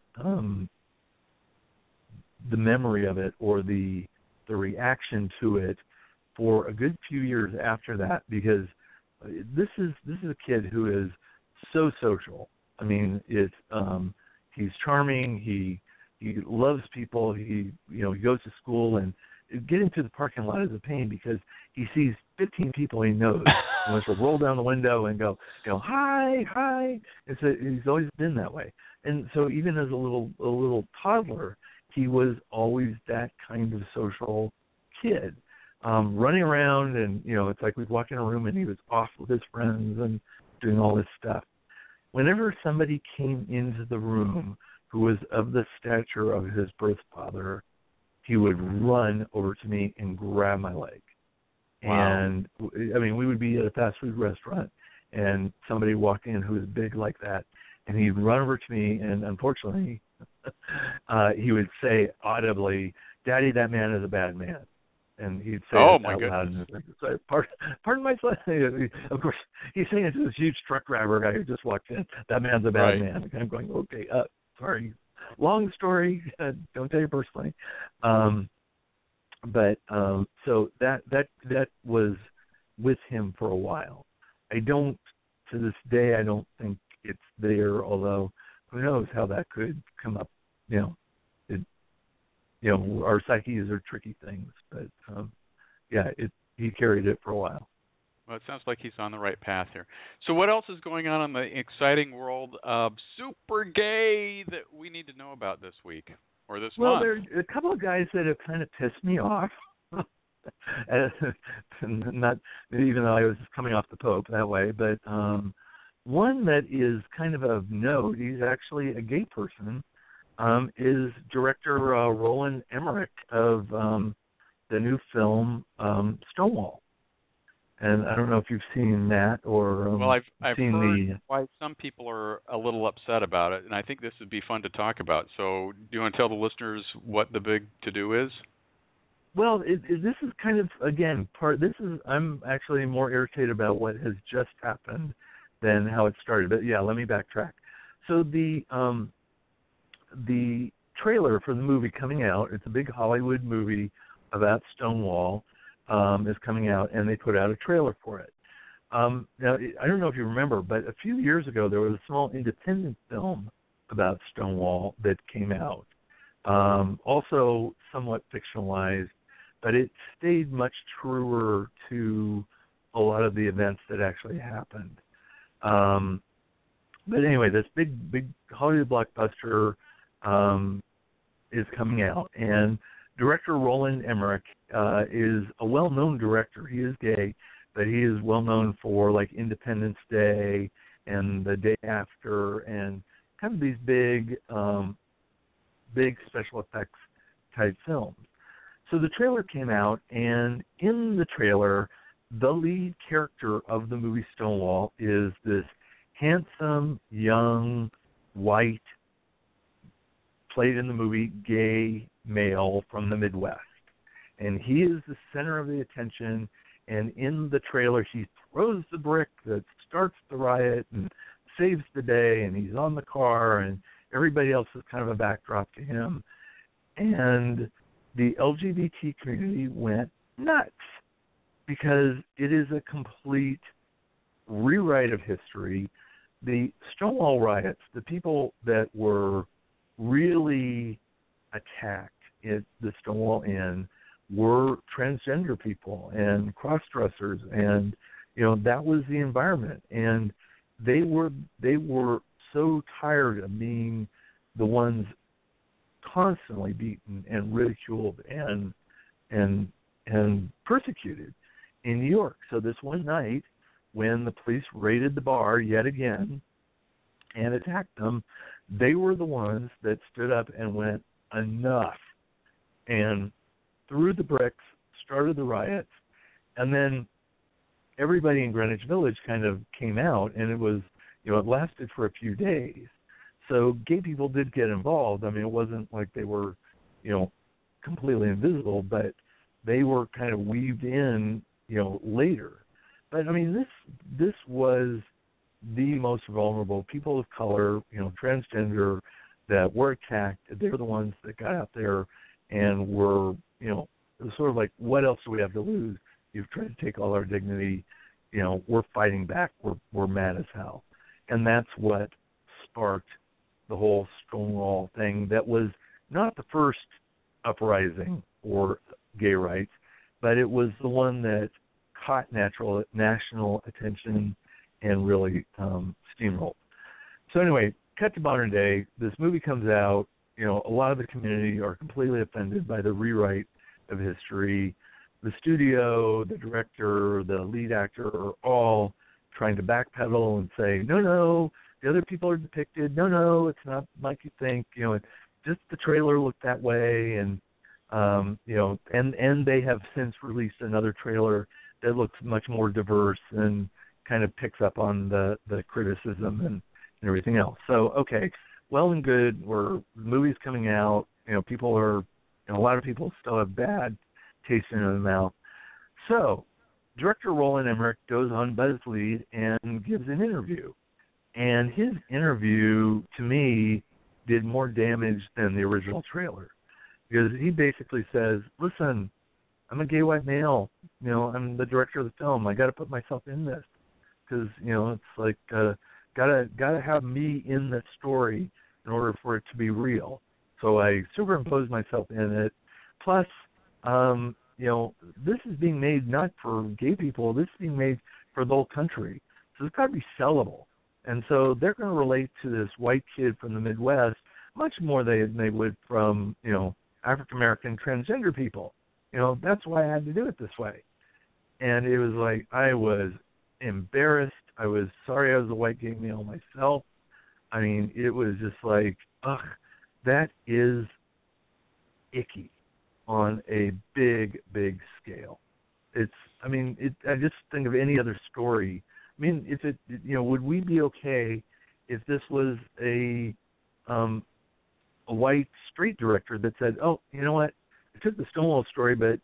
memory of it, or the reaction to it, for a good few years after that, because this is a kid who is so social. I mean, he's charming. He loves people. He goes to school, and getting to the parking lot is a pain because he sees 15 people he knows. He wants to roll down the window and go, hi. He's always been that way. And so even as a little toddler, he was always that kind of social kid, running around, and it's like we'd walk in a room and he was off with his friends and doing all this stuff. Whenever somebody came into the room who was of the stature of his birth father, he would run over to me and grab my leg. Wow. And I mean, we would be at a fast food restaurant, and somebody walked in who was big like that, and he'd run over to me, and unfortunately, he would say audibly, "Daddy, that man is a bad man." And he'd say it out loud. And like, pardon my son. Of course, he's saying it to this huge truck driver guy who just walked in. That man's a bad man. And I'm going, okay, sorry. Long story. Don't take it personally. But so that was with him for a while. To this day, I don't think it's there, although who knows how that could come up. Our psyches are tricky things, but he carried it for a while. Well, it sounds like he's on the right path here. So what else is going on in the exciting world of super gay that we need to know about this week or this month? Well, there's a couple of guys that have kind of pissed me off. Not even though I was coming off the Pope that way, but one that is kind of note, he's actually a gay person, is director Roland Emmerich of the new film Stonewall. And I don't know if you've seen that or well, I've seen heard why some people are a little upset about it, and I think this would be fun to talk about. So do you want to tell the listeners what the big to-do is? Well, this is kind of, again, I'm actually more irritated about what has just happened than how it started. But yeah, let me backtrack. So the the trailer for the movie coming out, it's a big Hollywood movie about Stonewall, is coming out, and they put out a trailer for it. Now, I don't know if you remember, but a few years ago there was a small independent film about Stonewall that came out, also somewhat fictionalized, but it stayed much truer to a lot of the events that actually happened. But anyway, this big Hollywood blockbuster is coming out, and director Roland Emmerich is a well-known director. He is gay, but he is well-known for like Independence Day and The Day After, and kind of these big special effects type films. So the trailer came out, and in the trailer, the lead character of the movie Stonewall is this handsome, young, white, played in the movie gay male from the Midwest. And he is the center of the attention, and in the trailer he throws the brick that starts the riot and saves the day, and he's on the car, and everybody else is kind of a backdrop to him. And the LGBT community went nuts because it is a complete rewrite of history. The Stonewall riots, the people that were really attacked at the Stonewall Inn were transgender people and cross-dressers, and that was the environment. And they were so tired of being the ones constantly beaten and ridiculed and persecuted in New York. So this one night, when the police raided the bar yet again and attacked them, they were the ones that stood up and went, enough, and threw the bricks, started the riots, and then everybody in Greenwich Village kind of came out, and it was, it lasted for a few days. So gay people did get involved. I mean, it wasn't like they were, completely invisible, but they were kind of weaved in, later. But I mean, this was the most vulnerable people of color, transgender, that were attacked. They were the ones that got out there and were, it was sort of like, what else do we have to lose? You've tried to take all our dignity. We're fighting back. We're mad as hell. And that's what sparked the whole Stonewall thing. That was not the first uprising for gay rights, but it was the one that caught national attention and really steamrolled. So anyway, cut to modern day. This movie comes out. A lot of the community are completely offended by the rewrite of history. The studio, the director, the lead actor are all trying to backpedal and say, no, the other people are depicted. No, it's not like you think. Just the trailer looked that way, and and they have since released another trailer that looks much more diverse and kind of picks up on the criticism and everything else. So, okay, well and good. The movie's coming out. People are, a lot of people still have bad taste in their mouth. So, director Roland Emmerich goes on BuzzFeed and gives an interview. And his interview, to me, did more damage than the original trailer. Because he basically says, listen, I'm a gay white male. I'm the director of the film. I got to put myself in this. Because, it's like, gotta have me in the story in order for it to be real. So I superimpose myself in it. Plus, this is being made not for gay people. This is being made for the whole country. So it's got to be sellable. And so they're going to relate to this white kid from the Midwest much more than they would from, African-American transgender people. That's why I had to do it this way. And it was like, I was embarrassed. I was sorry I was a white gay male myself. I mean, it was just like, that is icky on a big, big scale. I just think of any other story. I mean, if it, would we be okay if this was a white straight director that said, oh, you know what, I took the Stonewall story, but,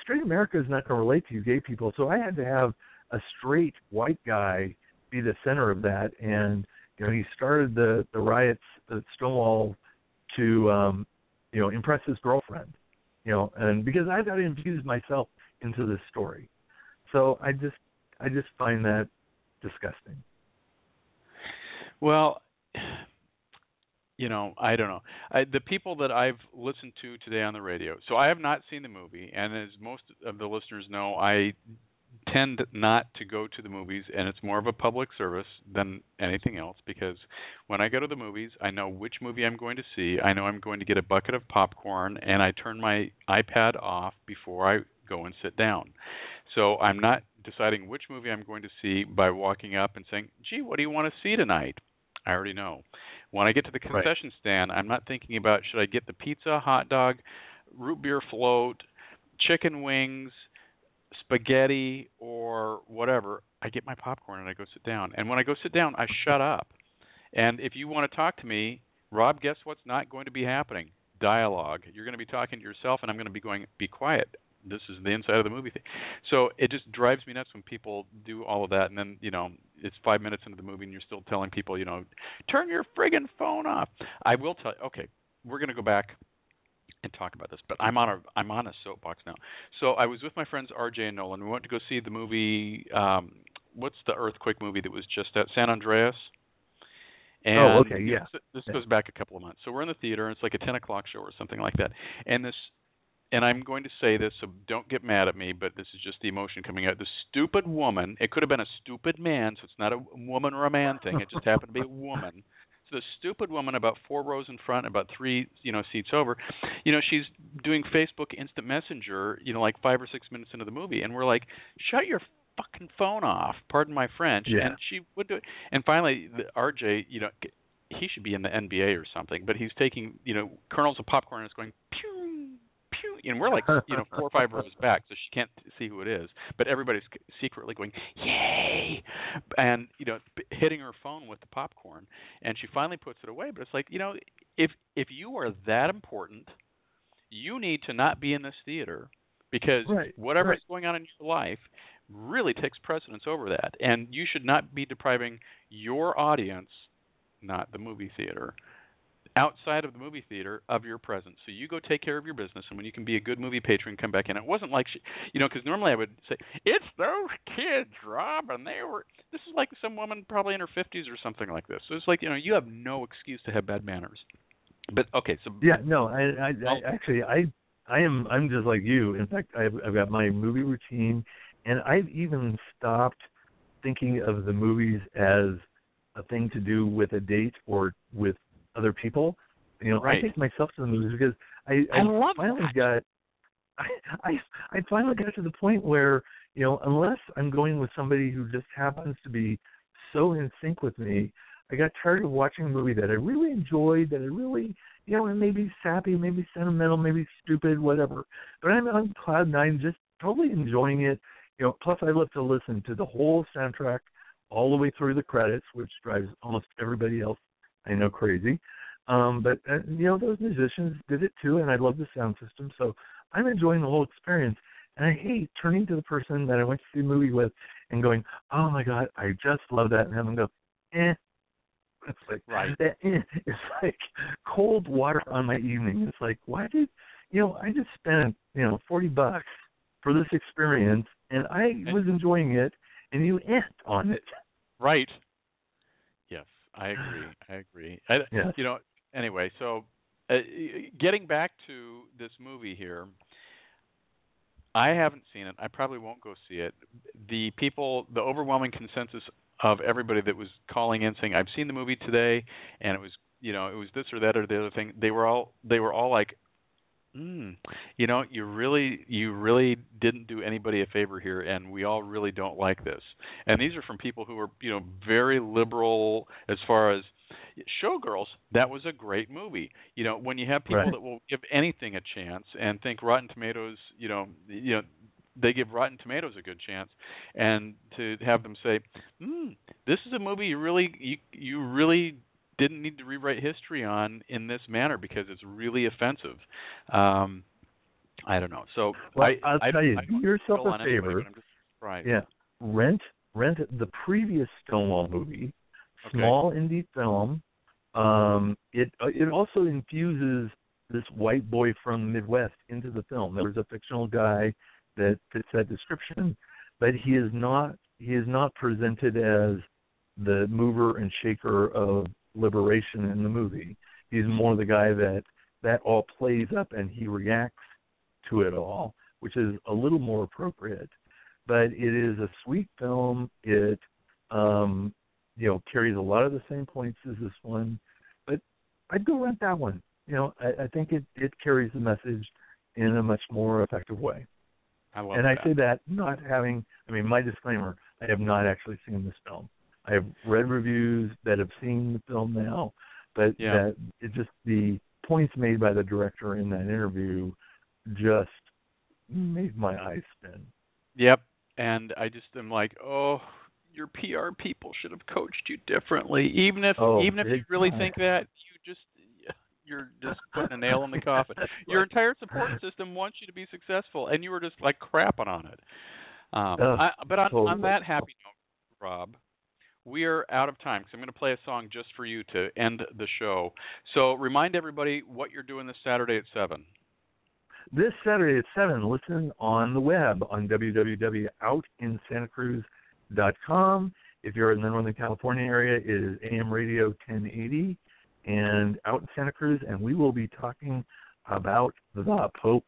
straight America is not going to relate to you gay people, so I had to have a straight white guy be the center of that and, he started the riots at Stonewall to impress his girlfriend, and because I've got to infuse myself into this story. So I just find that disgusting. Well, I don't know. The people that I've listened to today on the radio, so I have not seen the movie, and as most of the listeners know, I tend not to go to the movies, and it's more of a public service than anything else, because when I go to the movies, I know which movie I'm going to see. I know I'm going to get a bucket of popcorn, and I turn my iPad off before I go and sit down. So I'm not deciding which movie I'm going to see by walking up and saying, gee, what do you want to see tonight? I already know. When I get to the concession stand, I'm not thinking about should I get the pizza, hot dog, root beer float, chicken wings, spaghetti, or whatever. I get my popcorn and I go sit down. And when I go sit down, I shut up. And if you want to talk to me, Rob, guess what's not going to be happening? Dialogue. You're going to be talking to yourself, and I'm going to be going, be quiet. This is the inside of the movie thing. So it just drives me nuts when people do all of that, and then, it's 5 minutes into the movie and you're still telling people, turn your friggin' phone off. I will tell you, okay, we're going to go back and talk about this, but I'm on a soapbox now. So I was with my friends RJ and Nolan. We went to go see the movie, what's the earthquake movie that was just at San Andreas? And okay, yeah. This goes back a couple of months. So we're in the theater, and it's like a 10 o'clock show or something like that. And I'm going to say this, so don't get mad at me, but this is just the emotion coming out. The stupid woman, it could have been a stupid man, so it's not a woman or a man thing. It just happened to be a woman. So the stupid woman about 4 rows in front, about 3, seats over, she's doing Facebook Instant Messenger, like 5 or 6 minutes into the movie. And we're like, shut your fucking phone off, pardon my French. Yeah. And she would do it. And finally, the RJ, he should be in the NBA or something, but he's taking, kernels of popcorn and it's going, pew, pew. And we're like, 4 or 5 rows back, so she can't see who it is. But everybody's secretly going, yay! And, hitting her phone with the popcorn. And she finally puts it away. But it's like, if you are that important, you need to not be in this theater because whatever is going on in your life really takes precedence over that. And you should not be depriving your audience, not the movie theater, outside of the movie theater of your presence. So you go take care of your business, and when you can be a good movie patron, come back in. It wasn't like, because normally I would say, it's those kids, Rob, and this is like some woman probably in her 50s or something like this. So it's like, you have no excuse to have bad manners. But, okay, so... Yeah, no, I'm just like you. In fact, I've got my movie routine, and I've even stopped thinking of the movies as a thing to do with a date or with other people. I take myself to the movies because I finally got to the point where, unless I'm going with somebody who just happens to be so in sync with me, I got tired of watching a movie that I really enjoyed, that I really, it may be sappy, maybe sentimental, maybe stupid, whatever. But I'm on cloud nine, just totally enjoying it. Plus I love to listen to the whole soundtrack all the way through the credits, which drives almost everybody else I know crazy. But those musicians did it too, and I love the sound system. So I'm enjoying the whole experience. And I hate turning to the person that I went to see the movie with and going, oh, my God, I just love that. And having them go, eh. It's like, it's like cold water on my evening. It's like, why did, I just spent, $40 for this experience, and I was enjoying it, and you ant on it. Right. Yes, I agree. Anyway, so getting back to this movie here, I haven't seen it. I probably won't go see it. The overwhelming consensus of everybody that was calling in saying, I've seen the movie today, and it was, it was this or that or the other thing. They were all like, you really didn't do anybody a favor here, and we all really don't like this. And these are from people who are, very liberal as far as Showgirls. That was a great movie. When you have people that will give anything a chance and think Rotten Tomatoes, they give Rotten Tomatoes a good chance, and to have them say, this is a movie you really didn't need to rewrite history on in this manner because it's really offensive. I don't know. So I'll tell you, do yourself a favor. I'm just surprised. Yeah, rent the previous Stonewall movie small indie film. It also infuses this white boy from the Midwest into the film. There's a fictional guy that fits that description, but he is not presented as the mover and shaker of liberation in the movie. He's more the guy that all plays up and he reacts to it all, which is a little more appropriate. But it is a sweet film. It carries a lot of the same points as this one. But I'd go rent that one. I think it carries the message in a much more effective way. I love and that. I say that not having, my disclaimer, I have not actually seen this film. I have read reviews that have seen the film now, but that it just, the points made by the director in that interview just made my eyes spin. Yep, and I just am like, oh, your PR people should have coached you differently. Even if you really think that, you're just putting a nail in the coffin. Your entire support system wants you to be successful, and you were just like crapping on it. But on that happy note, Rob, we are out of time, because I'm going to play a song just for you to end the show. So remind everybody what you're doing this Saturday at 7. This Saturday at 7, listen on the web on www.outinSantaCruz.com. If you're in the Northern California area, it is AM Radio 1080 and Out in Santa Cruz, and we will be talking about the Pope.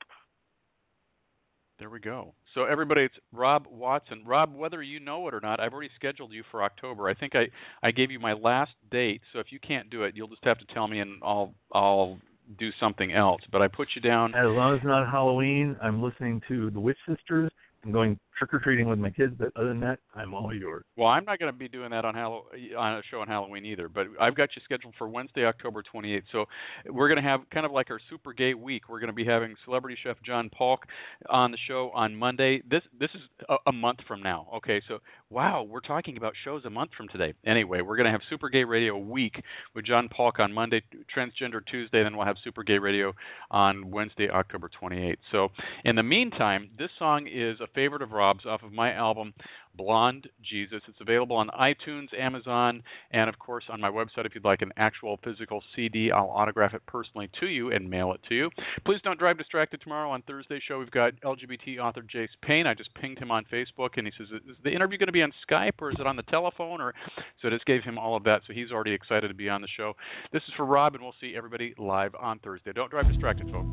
There we go. So everybody, it's Rob Watson. Rob, whether you know it or not, I've already scheduled you for October. I think I gave you my last date, so if you can't do it, you'll just have to tell me, and I'll do something else. But I put you down. As long as it's not Halloween, I'm listening to the Witch Sisters and going trick-or-treating with my kids, but other than that, I'm all yours. Well, I'm not going to be doing that on a show on Halloween either, but I've got you scheduled for Wednesday, October 28th. So we're going to have kind of like our Super Gay week. We're going to be having celebrity chef John Polk on the show on Monday. This is a month from now. Okay, so wow, we're talking about shows a month from today. Anyway, we're going to have Super Gay Radio week with John Polk on Monday, Transgender Tuesday, then we'll have Super Gay Radio on Wednesday, October 28th. So in the meantime, this song is a favorite of Rob's off of my album, Blonde Jesus. It's available on iTunes, Amazon, and of course on my website. If you'd like an actual physical CD, I'll autograph it personally to you and mail it to you. Please don't drive distracted tomorrow. On Thursday's show, we've got LGBT author Jace Payne. I just pinged him on Facebook, and he says, is the interview going to be on Skype, or is it on the telephone? So I just gave him all of that, so he's already excited to be on the show. This is for Rob, and we'll see everybody live on Thursday. Don't drive distracted, folks.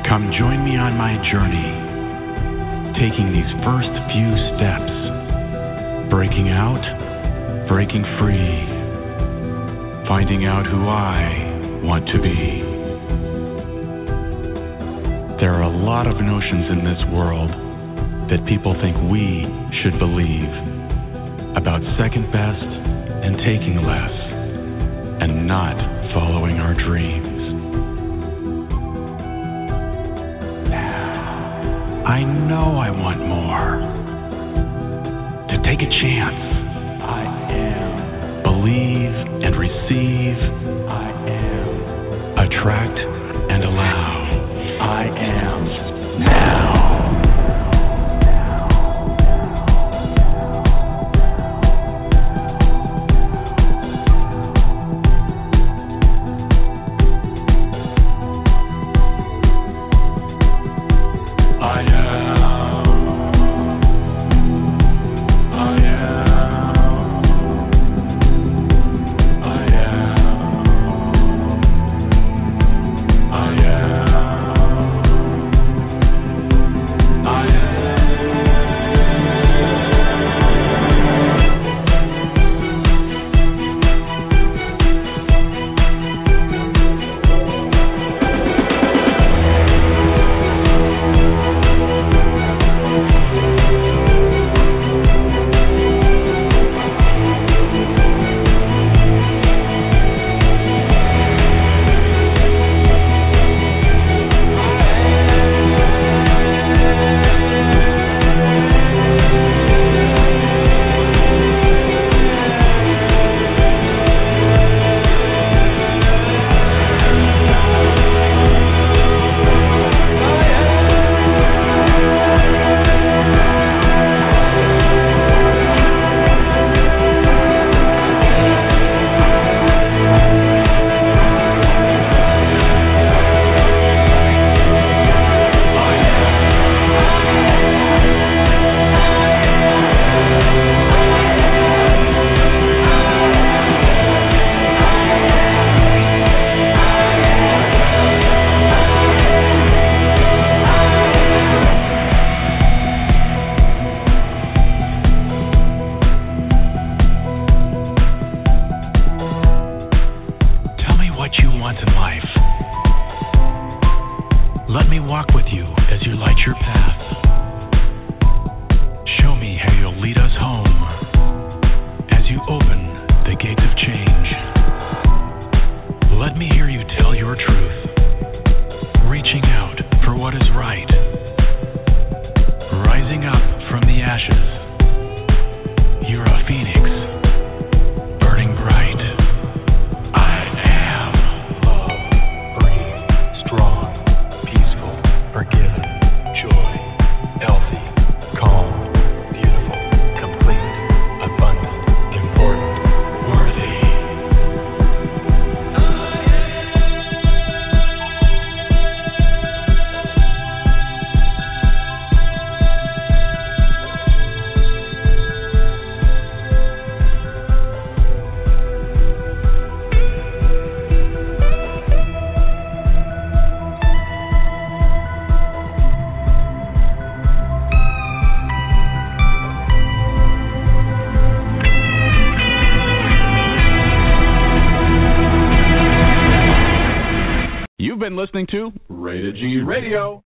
Come join me on my journey, taking these first few steps, breaking out, breaking free, finding out who I want to be. There are a lot of notions in this world that people think we should believe about second best and taking less and not following our dreams. I know I want more. To take a chance. I am. Believe and receive. I am. Attract and allow. I am. Now. you tell your truth, reaching out for what is right, rising up from the ashes. You're a phoenix, burning bright. I am love, free, strong, peaceful, forgiven, joy, healthy, calm, beautiful, complete, abundant, important, worthy. You've been listening to Rated G Radio.